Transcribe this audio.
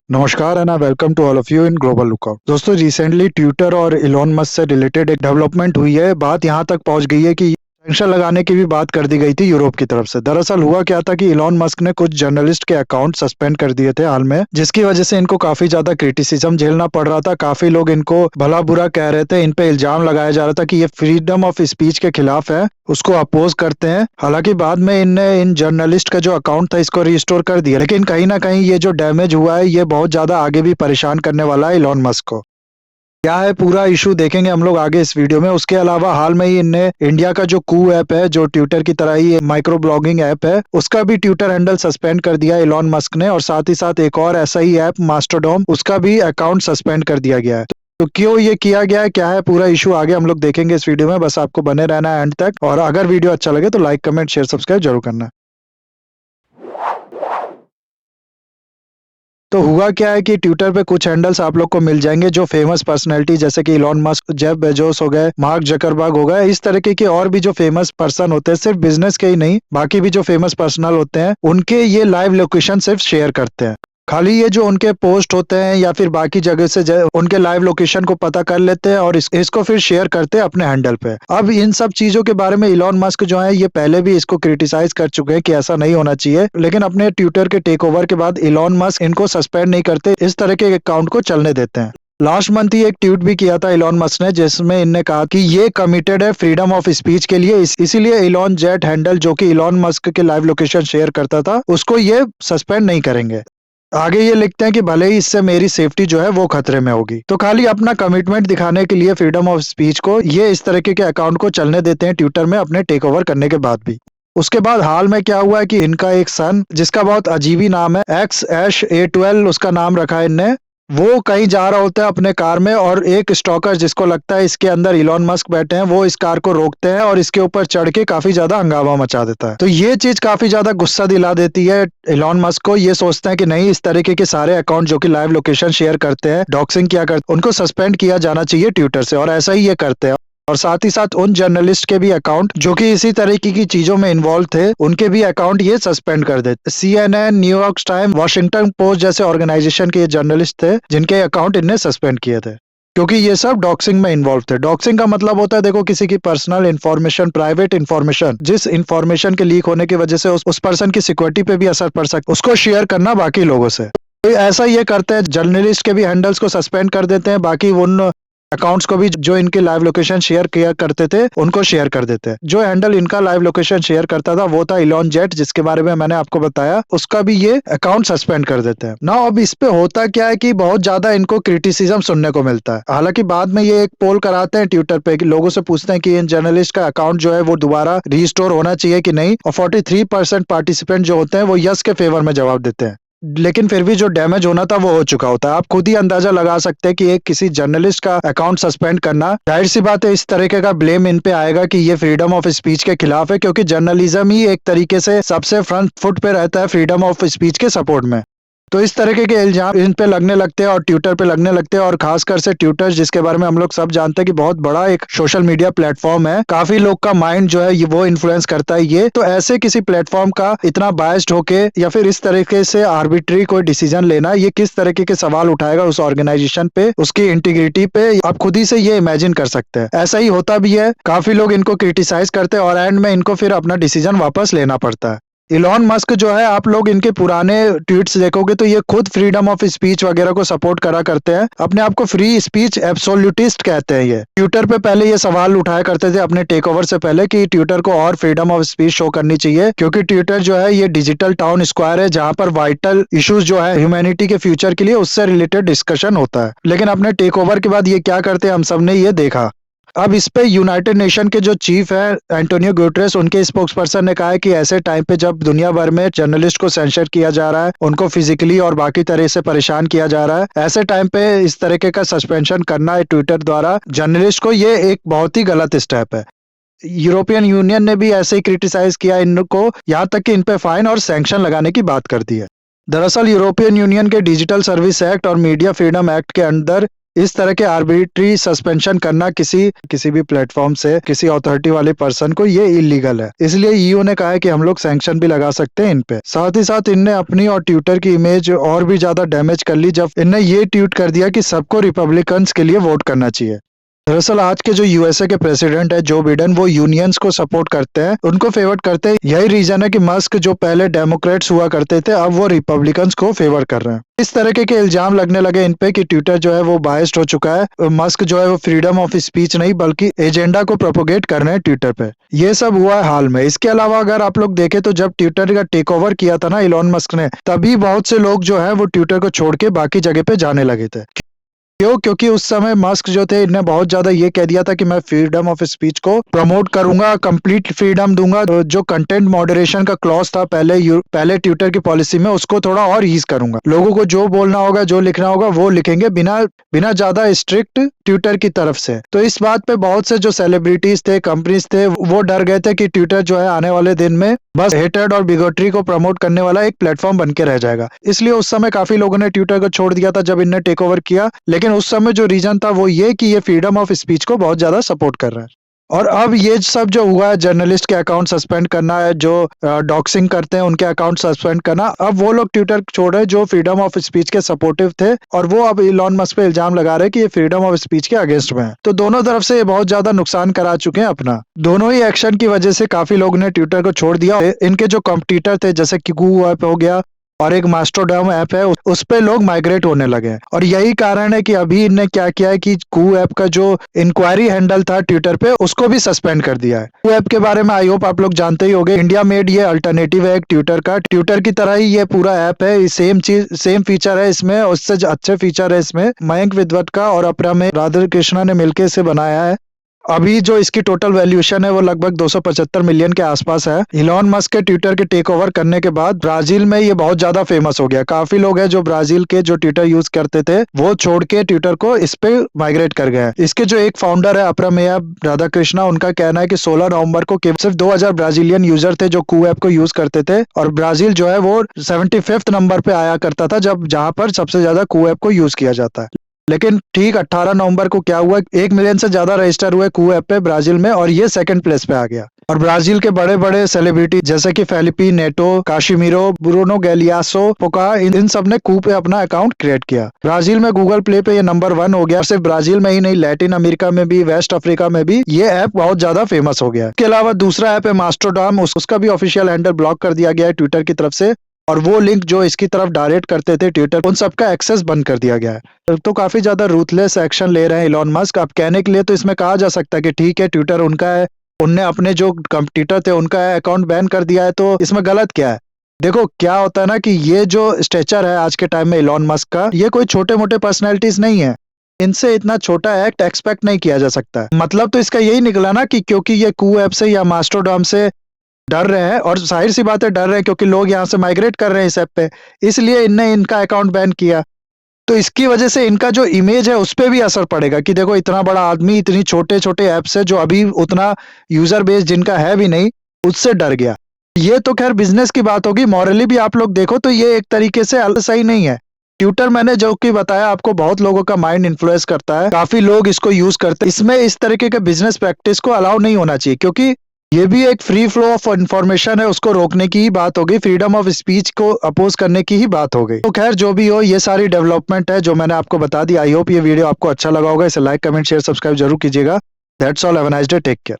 नमस्कार and welcome to all of you in global lookout. दोस्तों, recently Twitter और Elon Musk से related एक डेवलपमेंट हुई है। बात यहाँ तक पहुंच गई है कि सैंक्शन लगाने की भी बात कर दी गई थी यूरोप की तरफ से। दरअसल हुआ क्या था कि इलॉन मस्क ने कुछ जर्नलिस्ट के अकाउंट सस्पेंड कर दिए थे हाल में, जिसकी वजह से इनको काफी ज्यादा क्रिटिसिज्म झेलना पड़ रहा था। काफी लोग इनको भला बुरा कह रहे थे, इन पे इल्जाम लगाया जा रहा था कि ये फ्रीडम ऑफ स्पीच के खिलाफ है, उसको अपोज करते हैं। हालांकि बाद में इनने इन जर्नलिस्ट का जो अकाउंट था इसको रिस्टोर कर दिया, लेकिन कहीं ना कहीं ये जो डैमेज हुआ है ये बहुत ज्यादा आगे भी परेशान करने वाला है इलॉन मस्क को। क्या है पूरा इशू देखेंगे हम लोग आगे इस वीडियो में। उसके अलावा हाल में ही इनने इंडिया का जो कू ऐप है, जो ट्विटर की तरह ही माइक्रो ब्लॉगिंग ऐप है, उसका भी ट्विटर हैंडल सस्पेंड कर दिया इलॉन मस्क ने। और साथ ही साथ एक और ऐसा ही ऐप मास्टरडॉम, उसका भी अकाउंट सस्पेंड कर दिया गया है। तो क्यों ये किया गया है, क्या है पूरा इशू, आगे हम लोग देखेंगे इस वीडियो में। बस आपको बने रहना है एंड तक, और अगर वीडियो अच्छा लगे तो लाइक, कमेंट, शेयर, सब्सक्राइब जरूर करना। तो हुआ क्या है कि ट्विटर पे कुछ हैंडल्स आप लोग को मिल जाएंगे जो फेमस पर्सनैलिटी, जैसे कि इलॉन मस्क, जेफ बेजोस हो गए, मार्क जकरबर्ग हो गए, इस तरीके के और भी जो फेमस पर्सन होते हैं, सिर्फ बिजनेस के ही नहीं बाकी भी जो फेमस पर्सनल होते हैं, उनके ये लाइव लोकेशन सिर्फ शेयर करते हैं। खाली ये जो उनके पोस्ट होते हैं या फिर बाकी जगह से उनके लाइव लोकेशन को पता कर लेते हैं और इसको फिर शेयर करते हैं अपने हैंडल पे। अब इन सब चीजों के बारे में इलॉन मस्क जो है ये पहले भी इसको क्रिटिसाइज कर चुके हैं कि ऐसा नहीं होना चाहिए, लेकिन अपने ट्विटर के टेक ओवर के बाद इलॉन मस्क इनको सस्पेंड नहीं करते, इस तरह के अकाउंट को चलने देते हैं। लास्ट मंथ ही एक ट्वीट भी किया था इलॉन मस्क ने, जिसमें इनने कहा कि ये कमिटेड है फ्रीडम ऑफ स्पीच के लिए, इसीलिए इलॉन जेट हैंडल जो कि इलॉन मस्क के लाइव लोकेशन शेयर करता था उसको ये सस्पेंड नहीं करेंगे। आगे ये लिखते हैं कि भले ही इससे मेरी सेफ्टी जो है वो खतरे में होगी। तो खाली अपना कमिटमेंट दिखाने के लिए फ्रीडम ऑफ स्पीच को ये इस तरीके के अकाउंट को चलने देते हैं ट्विटर में अपने टेक ओवर करने के बाद भी। उसके बाद हाल में क्या हुआ है कि इनका एक सन, जिसका बहुत अजीब ही नाम है, XA12 उसका नाम रखा है इनने, वो कहीं जा रहा होता है अपने कार में और एक स्टॉकर जिसको लगता है इसके अंदर इलॉन मस्क बैठे हैं, वो इस कार को रोकते हैं और इसके ऊपर चढ़ के काफी ज्यादा हंगामा मचा देता है। तो ये चीज काफी ज्यादा गुस्सा दिला देती है इलॉन मस्क को। ये सोचते हैं कि नहीं, इस तरीके के सारे अकाउंट जो कि लाइव लोकेशन शेयर करते हैं, डॉक्सिंग किया करते, उनको सस्पेंड किया जाना चाहिए ट्विटर से, और ऐसा ही ये करते हैं। और साथ ही साथ उन जर्नलिस्ट के भी अकाउंट जो कि इसी तरीके की चीजों में इन्वॉल्व थे, उनके भी अकाउंट ये सस्पेंड कर देते। CNN, New York time, Washington post जैसे ऑर्गेनाइजेशन के ये जर्नलिस्ट थे जिनके अकाउंट इनने सस्पेंड किए थे, क्योंकि ये सब डॉक्सिंग में इन्वॉल्व थे। डॉक्सिंग का मतलब होता है, देखो, किसी की पर्सनल इंफॉर्मेशन, प्राइवेट इंफॉर्मेशन, जिस इंफॉर्मेशन के लीक होने की वजह से उस पर्सन की सिक्योरिटी पे भी असर पड़ सकता है, उसको शेयर करना बाकी लोगों से। तो ऐसा ये करते हैं, जर्नलिस्ट के भी हैंडल्स को सस्पेंड कर देते हैं, बाकी उन अकाउंट्स को भी जो इनके लाइव लोकेशन शेयर किया करते थे उनको शेयर कर देते हैं। जो हैंडल इनका लाइव लोकेशन शेयर करता था वो था इलॉन जेट, जिसके बारे में मैंने आपको बताया, उसका भी ये अकाउंट सस्पेंड कर देते हैं ना। अब इस पे होता क्या है कि बहुत ज्यादा इनको क्रिटिसिज्म सुनने को मिलता है। हालांकि बाद में ये एक पोल कराते हैं ट्विटर पे कि लोगों से पूछते हैं कि इन जर्नलिस्ट का अकाउंट जो है वो दोबारा रीस्टोर होना चाहिए कि नहीं, और 43% पार्टिसिपेंट जो होते हैं वो यस के फेवर में जवाब देते हैं। लेकिन फिर भी जो डैमेज होना था वो हो चुका होता है। आप खुद ही अंदाजा लगा सकते हैं कि एक किसी जर्नलिस्ट का अकाउंट सस्पेंड करना, जाहिर सी बात है इस तरीके का ब्लेम इन पे आएगा कि ये फ्रीडम ऑफ स्पीच के खिलाफ है, क्योंकि जर्नलिज्म ही एक तरीके से सबसे फ्रंट फुट पे रहता है फ्रीडम ऑफ स्पीच के सपोर्ट में। तो इस तरीके के इल्जाम इन पे लगने लगते हैं और ट्विटर पे लगने लगते हैं, और खासकर से ट्विटर, जिसके बारे में हम लोग सब जानते हैं कि बहुत बड़ा एक सोशल मीडिया प्लेटफॉर्म है, काफी लोग का माइंड जो है ये वो इन्फ्लुएंस करता है ये। तो ऐसे किसी प्लेटफॉर्म का इतना बायस्ड होके या फिर इस तरीके से आर्बिट्री कोई डिसीजन लेना, ये किस तरीके के सवाल उठाएगा उस ऑर्गेनाइजेशन पे, उसकी इंटीग्रिटी पे, आप खुद ही से ये इमेजिन कर सकते हैं। ऐसा ही होता भी है, काफी लोग इनको क्रिटिसाइज करते हैं और एंड में इनको फिर अपना डिसीजन वापस लेना पड़ता है। इलॉन मस्क जो है, आप लोग इनके पुराने ट्वीट्स देखोगे तो ये खुद फ्रीडम ऑफ स्पीच वगैरह को सपोर्ट करा करते हैं, अपने आप को फ्री स्पीच एब्सोल्यूटिस्ट कहते हैं। ये ट्विटर पे पहले ये सवाल उठाया करते थे अपने टेक ओवर से पहले कि ट्विटर को और फ्रीडम ऑफ स्पीच शो करनी चाहिए, क्योंकि ट्विटर जो है ये डिजिटल टाउन स्क्वायर है जहां पर वाइटल इश्यूज जो है ह्यूमैनिटी के फ्यूचर के लिए उससे रिलेटेड डिस्कशन होता है। लेकिन अपने टेक ओवर के बाद ये क्या करते हैं हम सबने ये देखा। अब इस पे यूनाइटेड नेशन के जो चीफ है एंटोनियो गुटेरेस, उनके स्पोक्स पर्सन ने कहा है कि ऐसे टाइम पे जब दुनिया भर में जर्नलिस्ट को सेंसर किया जा रहा है, उनको फिजिकली और बाकी तरह से परेशान किया जा रहा है, ऐसे टाइम पे इस तरीके का सस्पेंशन करना है ट्विटर द्वारा जर्नलिस्ट को, ये एक बहुत ही गलत स्टेप है। यूरोपियन यूनियन ने भी ऐसे ही क्रिटिसाइज किया इनको, यहाँ तक कि इन पे फाइन और सैंक्शन लगाने की बात कर दी है। दरअसल यूरोपियन यूनियन के डिजिटल सर्विस एक्ट और मीडिया फ्रीडम एक्ट के अंदर इस तरह के आर्बिट्री सस्पेंशन करना किसी भी प्लेटफॉर्म से किसी अथॉरिटी वाले पर्सन को ये इलीगल है। इसलिए ईयू ने कहा है कि हम लोग सैंक्शन भी लगा सकते हैं इन पे। साथ ही साथ इनने अपनी और ट्विटर की इमेज और भी ज्यादा डैमेज कर ली जब इनने ये ट्वीट कर दिया कि सबको रिपब्लिकन्स के लिए वोट करना चाहिए। दरअसल आज के जो यूएसए के प्रेसिडेंट है जो बिडेन, वो यूनियंस को सपोर्ट करते हैं, उनको फेवर करते हैं। यही रीजन है कि मस्क जो पहले डेमोक्रेट्स हुआ करते थे अब वो रिपब्लिकन्स को फेवर कर रहे हैं। इस तरह के इल्जाम लगने लगे इन पे कि ट्विटर जो है वो बायस्ड हो चुका है। मस्क जो है वो फ्रीडम ऑफ स्पीच नहीं बल्कि एजेंडा को प्रोपोगेट कर रहे हैं ट्विटर पे। ये सब हुआ है हाल में। इसके अलावा अगर आप लोग देखें तो जब ट्विटर का टेक ओवर किया था ना इलॉन मस्क ने, तभी बहुत से लोग जो है वो ट्विटर को छोड़ के बाकी जगह पे जाने लगे थे। क्योंकि उस समय मस्क जो थे इन्हें बहुत ज्यादा ये कह दिया था कि मैं फ्रीडम ऑफ स्पीच को प्रमोट करूंगा, कंप्लीट फ्रीडम दूंगा। जो कंटेंट मॉडरेशन का क्लॉज था पहले ट्विटर की पॉलिसी में, उसको थोड़ा और ईज करूंगा। लोगों को जो बोलना होगा, जो लिखना होगा वो लिखेंगे बिना ज्यादा स्ट्रिक्ट ट्विटर की तरफ से। तो इस बात पे बहुत से जो सेलिब्रिटीज थे, कंपनीज थे, वो डर गए थे कि ट्विटर जो है आने वाले दिन में बस हेटेड और बिगोटरी को प्रमोट करने वाला एक प्लेटफॉर्म बन के रह जाएगा। इसलिए उस समय काफी लोगों ने ट्विटर को छोड़ दिया था जब इनने टेक ओवर किया। लेकिन उस समय जो रीजन था वो ये कि ये फ्रीडम ऑफ स्पीच को बहुत ज्यादा सपोर्ट कर रहा है। और अब ये सब जो हुआ है, जर्नलिस्ट के अकाउंट सस्पेंड करना है, जो डॉक्सिंग करते हैं उनके अकाउंट सस्पेंड करना, अब वो लोग ट्विटर छोड़ रहे जो फ्रीडम ऑफ स्पीच के सपोर्टिव थे, और वो अब इलॉन मस्क पे इल्जाम लगा रहे कि ये फ्रीडम ऑफ स्पीच के अगेंस्ट में है। तो दोनों तरफ से ये बहुत ज्यादा नुकसान करा चुके हैं अपना। दोनों ही एक्शन की वजह से काफी लोगों ने ट्विटर को छोड़ दिया। इनके जो कॉम्पिटिटर थे जैसे किकू ऐप हो गया और एक मास्टरडॉम ऐप है, उस पे लोग माइग्रेट होने लगे हैं। और यही कारण है कि अभी इनने क्या किया है कि कू ऐप का जो इंक्वायरी हैंडल था ट्विटर पे, उसको भी सस्पेंड कर दिया है। कू ऐप के बारे में आई होप आप लोग जानते ही होंगे। इंडिया मेड ये अल्टरनेटिव है एक ट्विटर का। ट्विटर की तरह ही ये पूरा ऐप है, सेम फीचर है इसमें, उससे अच्छे फीचर है इसमें। मयंक विद्वत्का और अपरा में राधा कृष्णा ने मिलकर इसे बनाया है। अभी जो इसकी टोटल वैल्यूएशन है वो लगभग 275 मिलियन के आसपास है। इलॉन मस्क के ट्विटर के टेक ओवर करने के बाद ब्राजील में ये बहुत ज्यादा फेमस हो गया। काफी लोग हैं जो ब्राजील के जो ट्विटर यूज करते थे वो छोड़ के ट्विटर को इस पे माइग्रेट कर गए। इसके जो एक फाउंडर है अपरामेया राधा कृष्णा, उनका कहना है कि 16 नवंबर को सिर्फ 2000 ब्राजीलियन यूजर थे जो कू ऐप को यूज करते थे, और ब्राजील जो है वो 75th नंबर पे आया करता था जहां पर सबसे ज्यादा कू ऐप को यूज किया जाता है। लेकिन ठीक 18 नवंबर को क्या हुआ, 1 मिलियन से ज्यादा रजिस्टर हुए कू ऐप पे ब्राजील में, और ये सेकंड प्लेस पे आ गया। और ब्राजील के बड़े बड़े सेलिब्रिटी जैसे कि फेलिपी नेटो, काशिमीरो, ब्रूनो गैलियासो, पोका, इन सब ने कू पे अपना अकाउंट क्रिएट किया। ब्राजील में गूगल प्ले पे ये नंबर 1 हो गया। सिर्फ ब्राजील में ही नहीं, लैटिन अमेरिका में भी, वेस्ट अफ्रीका में भी ये ऐप बहुत ज्यादा फेमस हो गया। इसके अलावा दूसरा ऐप है मास्टरडॉम, उसका भी ऑफिशियल हैंडल ब्लॉक कर दिया गया है ट्विटर की तरफ से, और वो लिंक जो इसकी तरफ डायरेक्ट करते थे ट्विटर, उन सबका एक्सेस बंद कर दिया गया है। तो काफी ज्यादा रूथलेस एक्शन ले रहे हैं इलॉन मस्क। अब कहने के लिए तो इसमें कहा जा सकता है कि ठीक है ट्विटर उनका है, उनने अपने जो कंपटीटर थे उनका अकाउंट बैन कर दिया है, तो इसमें गलत क्या है। देखो क्या होता है ना कि ये जो स्टेचर है आज के टाइम में इलॉन मस्क का, ये कोई छोटे मोटे पर्सनैलिटीज नहीं है। इनसे इतना छोटा एक्ट एक्सपेक्ट नहीं किया जा सकता। मतलब तो इसका यही निकला ना कि क्योंकि ये कू ऐप से या मास्टरडॉम से डर रहे हैं, और जाहिर सी बात है डर रहे हैं क्योंकि लोग यहाँ से माइग्रेट कर रहे हैं इस ऐप पे, इसलिए इनने इनका अकाउंट बैन किया। तो इसकी वजह से इनका जो इमेज है उस पर भी असर पड़ेगा कि देखो इतना बड़ा आदमी इतनी छोटे छोटे ऐप से, जो अभी उतना यूजर बेस जिनका है भी नहीं, उससे डर गया। ये तो खैर बिजनेस की बात होगी। मॉरली भी आप लोग देखो तो ये एक तरीके से सही नहीं है। ट्विटर मैंने जो कि बताया आपको, बहुत लोगों का माइंड इन्फ्लुएंस करता है, काफी लोग इसको यूज करते हैं। इसमें इस तरीके के बिजनेस प्रैक्टिस को अलाउ नहीं होना चाहिए, क्योंकि ये भी एक फ्री फ्लो ऑफ इंफॉर्मेशन है, उसको रोकने की ही बात होगी, फ्रीडम ऑफ स्पीच को अपोज करने की ही बात हो गई। तो खैर जो भी हो, ये सारी डेवलपमेंट है जो मैंने आपको बता दी। आई होप ये वीडियो आपको अच्छा लगा होगा। इसे लाइक, कमेंट, शेयर, सब्सक्राइब जरूर कीजिएगा। That's all, have a nice day, take care.